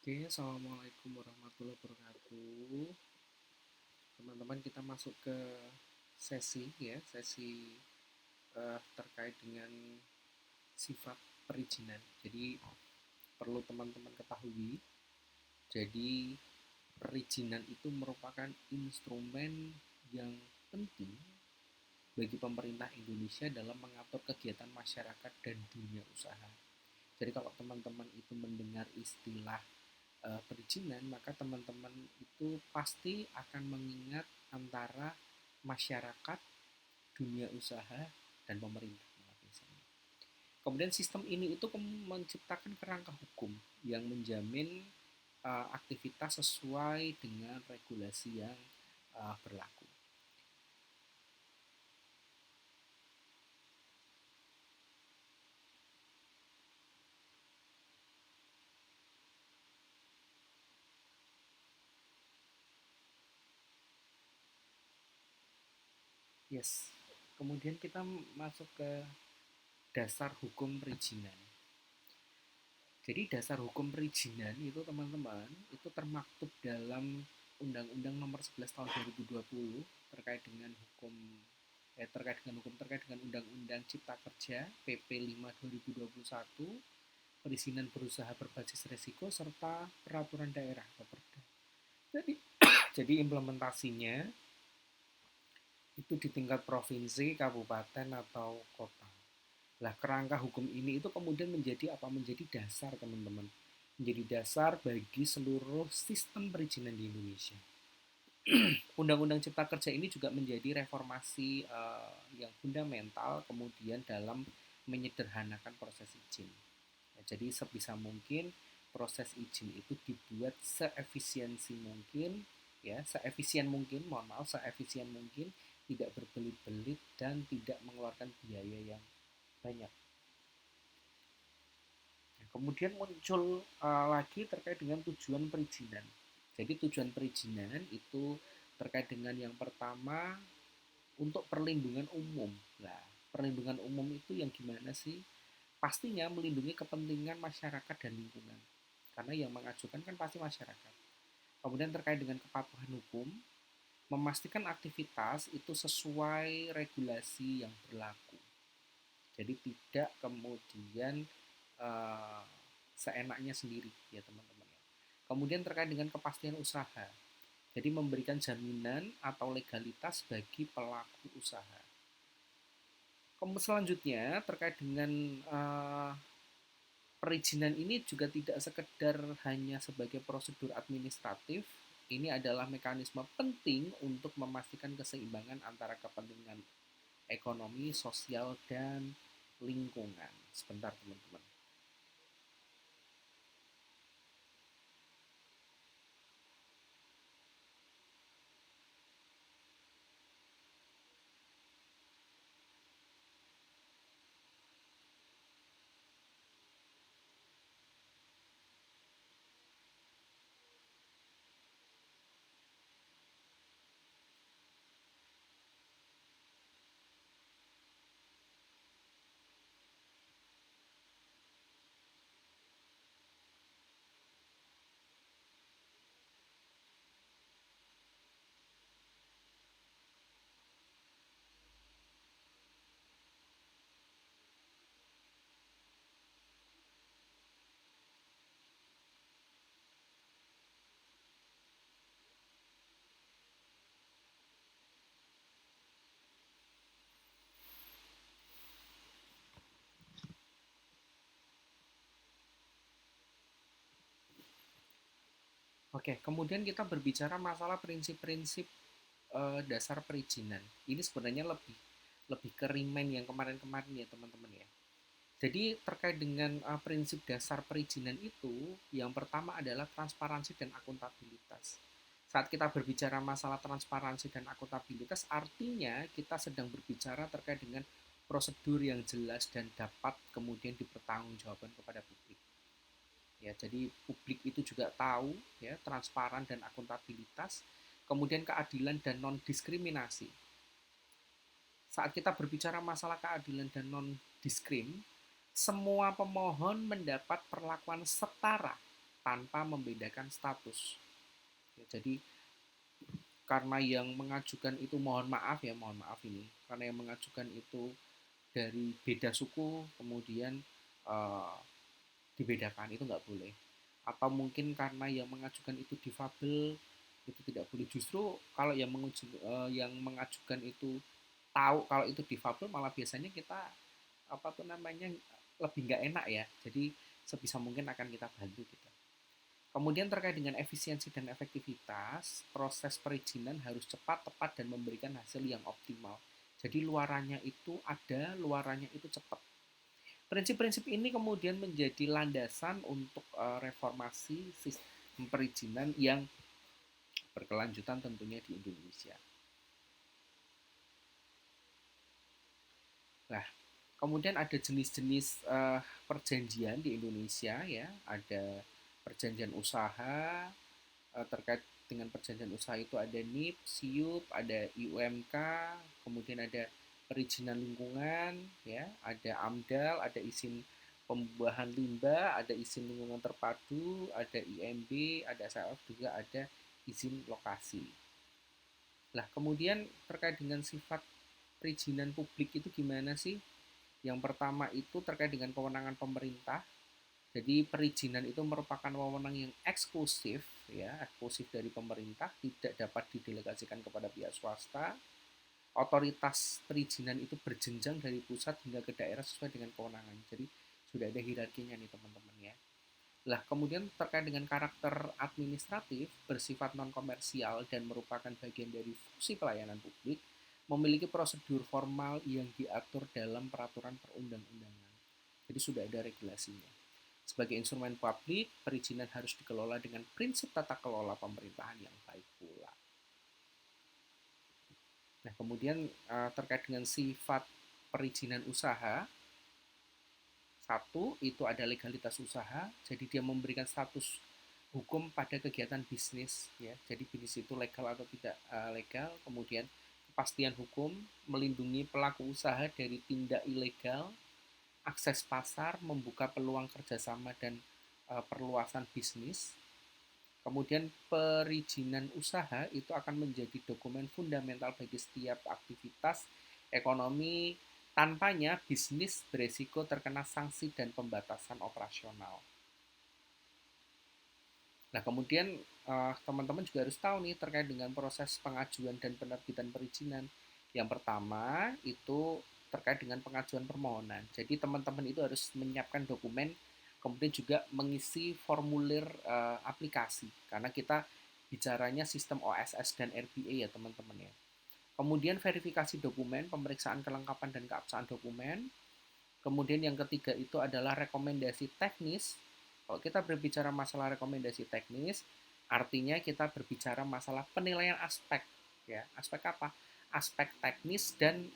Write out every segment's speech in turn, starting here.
Oke, Assalamualaikum warahmatullahi wabarakatuh. Teman-teman, kita masuk ke sesi terkait dengan sifat perizinan. Jadi perlu teman-teman ketahui, jadi perizinan itu merupakan instrumen yang penting bagi pemerintah Indonesia dalam mengatur kegiatan masyarakat dan dunia usaha. Jadi kalau teman-teman itu mendengar istilah perizinan, maka teman-teman itu pasti akan mengingat antara masyarakat, dunia usaha, dan pemerintah. Kemudian sistem ini itu menciptakan kerangka hukum yang menjamin aktivitas sesuai dengan regulasi yang berlaku. Yes. Kemudian kita masuk ke dasar hukum perizinan. Jadi dasar hukum perizinan itu teman-teman itu termaktub dalam Undang-Undang Nomor 11 Tahun 2020 terkait dengan hukum terkait dengan Undang-Undang Cipta Kerja PP 5 2021, perizinan berusaha berbasis risiko serta peraturan daerah atau Perda. Jadi jadi implementasinya itu di tingkat provinsi, kabupaten atau kota. Lah kerangka hukum ini itu kemudian menjadi apa? Menjadi dasar teman-teman. Menjadi dasar bagi seluruh sistem perizinan di Indonesia. Undang-Undang Cipta Kerja ini juga menjadi reformasi yang fundamental kemudian dalam menyederhanakan proses izin. Ya, jadi sebisa mungkin proses izin itu dibuat seefisiensi mungkin, ya, seefisien mungkin, mohon maaf, seefisien mungkin, tidak berbelit-belit dan tidak mengeluarkan biaya yang banyak. Kemudian muncul lagi terkait dengan tujuan perizinan. Jadi tujuan perizinan itu terkait dengan yang pertama untuk perlindungan umum. Nah, perlindungan umum itu yang gimana sih? Pastinya melindungi kepentingan masyarakat dan lingkungan. Karena yang mengajukan kan pasti masyarakat. Kemudian terkait dengan kepatuhan hukum, memastikan aktivitas itu sesuai regulasi yang berlaku. Jadi tidak kemudian uh, seenaknya sendiri ya teman-teman. Kemudian terkait dengan kepastian usaha. Jadi memberikan jaminan atau legalitas bagi pelaku usaha. Kemudian selanjutnya terkait dengan perizinan ini juga tidak sekedar hanya sebagai prosedur administratif, ini adalah mekanisme penting untuk memastikan keseimbangan antara kepentingan ekonomi, sosial, dan lingkungan. Sebentar teman-teman. Oke, kemudian kita berbicara masalah prinsip-prinsip dasar perizinan. Ini sebenarnya lebih lebih ke remind yang kemarin-kemarin ya teman-teman ya. Jadi terkait dengan prinsip dasar perizinan itu, yang pertama adalah transparansi dan akuntabilitas. Saat kita berbicara masalah transparansi dan akuntabilitas, artinya kita sedang berbicara terkait dengan prosedur yang jelas dan dapat kemudian dipertanggungjawabkan kepada publik. Ya, jadi publik itu juga tahu ya transparan dan akuntabilitas, kemudian keadilan dan non diskriminasi. Saat kita berbicara masalah keadilan dan non diskrim, semua pemohon mendapat perlakuan setara tanpa membedakan status. Ya, jadi karena yang mengajukan itu mohon maaf ini, karena yang mengajukan itu dari beda suku, kemudian uh, dibedakan, itu nggak boleh. Atau mungkin karena yang mengajukan itu difabel, itu tidak boleh. Justru kalau yang mengajukan itu tahu kalau itu difabel, malah biasanya kita apa tuh namanya lebih nggak enak ya. Jadi sebisa mungkin akan kita bantu kita. Kemudian terkait dengan efisiensi dan efektivitas, proses perizinan harus cepat, tepat, dan memberikan hasil yang optimal. Jadi luarannya itu ada, luarannya itu cepat. Prinsip-prinsip ini kemudian menjadi landasan untuk reformasi sistem perizinan yang berkelanjutan tentunya di Indonesia. Nah, kemudian ada jenis-jenis perjanjian di Indonesia ya, ada perjanjian usaha, terkait dengan perjanjian usaha itu ada NIP, SIUP, ada IUMK, kemudian ada perizinan lingkungan, ya, ada AMDAL, ada izin pembuahan limbah, ada izin lingkungan terpadu, ada IMB, ada SLF, juga ada izin lokasi. Nah, kemudian terkait dengan sifat perizinan publik itu gimana sih? Yang pertama itu terkait dengan kewenangan pemerintah. Jadi perizinan itu merupakan wewenang yang eksklusif, ya, eksklusif dari pemerintah, tidak dapat didelegasikan kepada pihak swasta. Otoritas perizinan itu berjenjang dari pusat hingga ke daerah sesuai dengan kewenangan. Jadi sudah ada hierarkinya nih teman-teman ya. Lah kemudian terkait dengan karakter administratif, bersifat non komersial dan merupakan bagian dari fungsi pelayanan publik, memiliki prosedur formal yang diatur dalam peraturan perundang-undangan. Jadi sudah ada regulasinya. Sebagai instrumen publik, perizinan harus dikelola dengan prinsip tata kelola pemerintahan yang baik pula. Nah, kemudian terkait dengan sifat perizinan usaha, satu, itu ada legalitas usaha, jadi dia memberikan status hukum pada kegiatan bisnis, ya. Jadi bisnis itu legal atau tidak legal. Kemudian kepastian hukum, melindungi pelaku usaha dari tindak ilegal, akses pasar, membuka peluang kerjasama dan perluasan bisnis. Kemudian perizinan usaha itu akan menjadi dokumen fundamental bagi setiap aktivitas ekonomi. Tanpanya bisnis beresiko terkena sanksi dan pembatasan operasional. Nah, kemudian teman-teman juga harus tahu nih terkait dengan proses pengajuan dan penerbitan perizinan. Yang pertama itu terkait dengan pengajuan permohonan. Jadi teman-teman itu harus menyiapkan dokumen, kemudian juga mengisi formulir aplikasi, karena kita bicaranya sistem OSS dan RPA ya teman-teman ya. Kemudian verifikasi dokumen, pemeriksaan kelengkapan dan keabsahan dokumen. Kemudian yang ketiga itu adalah rekomendasi teknis. Kalau kita berbicara masalah rekomendasi teknis, artinya kita berbicara masalah penilaian aspek, ya. Aspek apa? Aspek teknis dan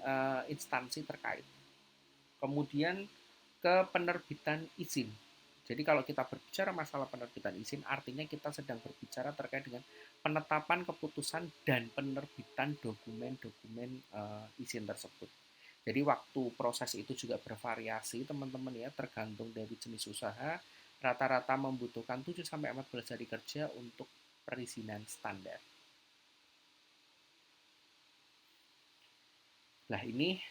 instansi terkait. Kemudian ke penerbitan izin. Jadi kalau kita berbicara masalah penerbitan izin, artinya kita sedang berbicara terkait dengan penetapan keputusan dan penerbitan dokumen-dokumen izin tersebut. Jadi waktu proses itu juga bervariasi teman-teman ya, tergantung dari jenis usaha. Rata-rata membutuhkan 7-14 hari kerja untuk perizinan standar. Nah ini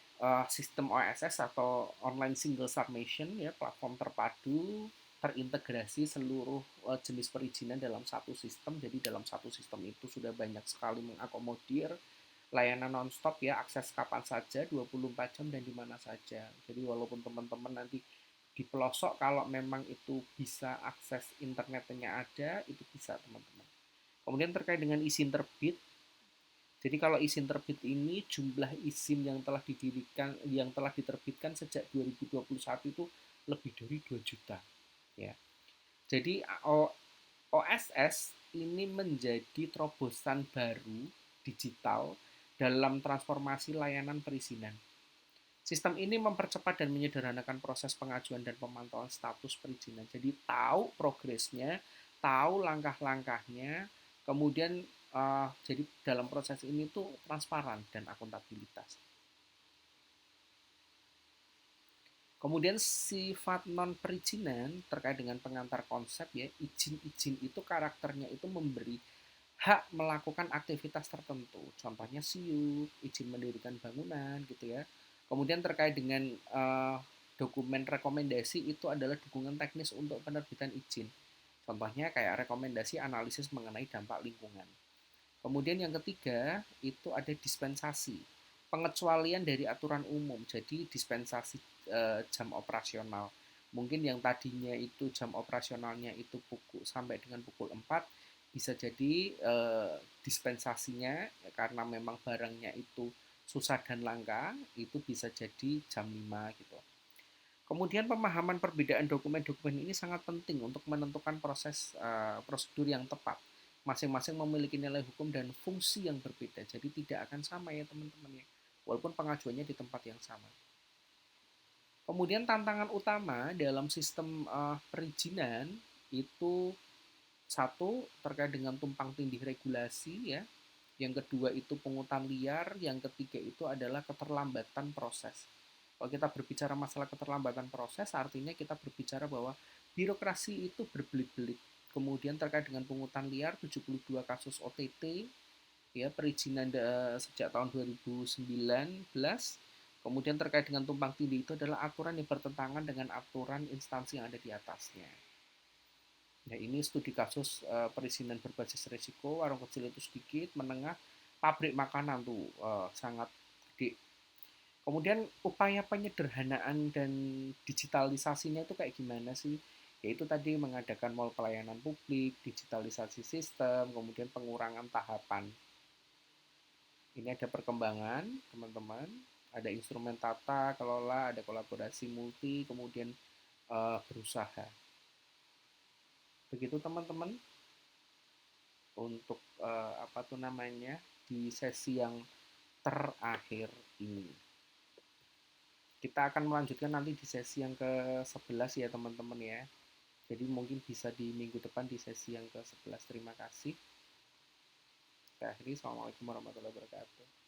sistem OSS atau Online Single Submission ya, platform terpadu terintegrasi seluruh jenis perizinan dalam satu sistem. Jadi dalam satu sistem itu sudah banyak sekali mengakomodir layanan non-stop ya, akses kapan saja, 24 jam dan di mana saja. Jadi walaupun teman-teman nanti di pelosok, kalau memang itu bisa akses internetnya ada, itu bisa teman-teman. Kemudian terkait dengan izin terbit, jadi kalau izin terbit ini jumlah izin yang telah diterbitkan sejak 2021 itu lebih dari 2 juta ya. Jadi OSS ini menjadi terobosan baru digital dalam transformasi layanan perizinan. Sistem ini mempercepat dan menyederhanakan proses pengajuan dan pemantauan status perizinan. Jadi tahu progresnya, tahu langkah-langkahnya, kemudian jadi dalam proses ini tuh transparan dan akuntabilitas. Kemudian sifat non perizinan terkait dengan pengantar konsep ya, izin-izin itu karakternya itu memberi hak melakukan aktivitas tertentu. Contohnya siup, izin mendirikan bangunan gitu ya. Kemudian terkait dengan dokumen rekomendasi itu adalah dukungan teknis untuk penerbitan izin. Contohnya kayak rekomendasi analisis mengenai dampak lingkungan. Kemudian yang ketiga itu ada dispensasi, pengecualian dari aturan umum. Jadi dispensasi jam operasional. Mungkin yang tadinya itu jam operasionalnya itu pukul sampai dengan pukul 4 bisa jadi dispensasinya karena memang barangnya itu susah dan langka itu bisa jadi jam 5 gitu. Kemudian pemahaman perbedaan dokumen-dokumen ini sangat penting untuk menentukan proses prosedur yang tepat. Masing-masing memiliki nilai hukum dan fungsi yang berbeda, jadi tidak akan sama ya teman-teman ya, walaupun pengajuannya di tempat yang sama. Kemudian tantangan utama dalam sistem perizinan itu satu terkait dengan tumpang tindih regulasi ya, yang kedua itu pungutan liar, yang ketiga itu adalah keterlambatan proses. Kalau kita berbicara masalah keterlambatan proses, artinya kita berbicara bahwa birokrasi itu berbelit-belit. Kemudian terkait dengan pungutan liar, 72 kasus OTT, ya perizinan sejak tahun 2019. Kemudian terkait dengan tumpang tindih itu adalah aturan yang bertentangan dengan aturan instansi yang ada di atasnya. Ya, ini studi kasus perizinan berbasis risiko, warung kecil itu sedikit, menengah, pabrik makanan tuh sangat gede. Kemudian upaya penyederhanaan dan digitalisasinya itu kayak gimana sih? Yaitu tadi mengadakan mall pelayanan publik, digitalisasi sistem, kemudian pengurangan tahapan. Ini ada perkembangan, teman-teman. Ada instrumen tata kelola, ada kolaborasi multi, kemudian berusaha. Begitu teman-teman untuk apa tuh namanya di sesi yang terakhir ini. Kita akan melanjutkan nanti di sesi yang ke-11 ya teman-teman ya. Jadi mungkin bisa di minggu depan di sesi yang ke-11. Terima kasih. Kita akhiri. Assalamualaikum warahmatullahi wabarakatuh.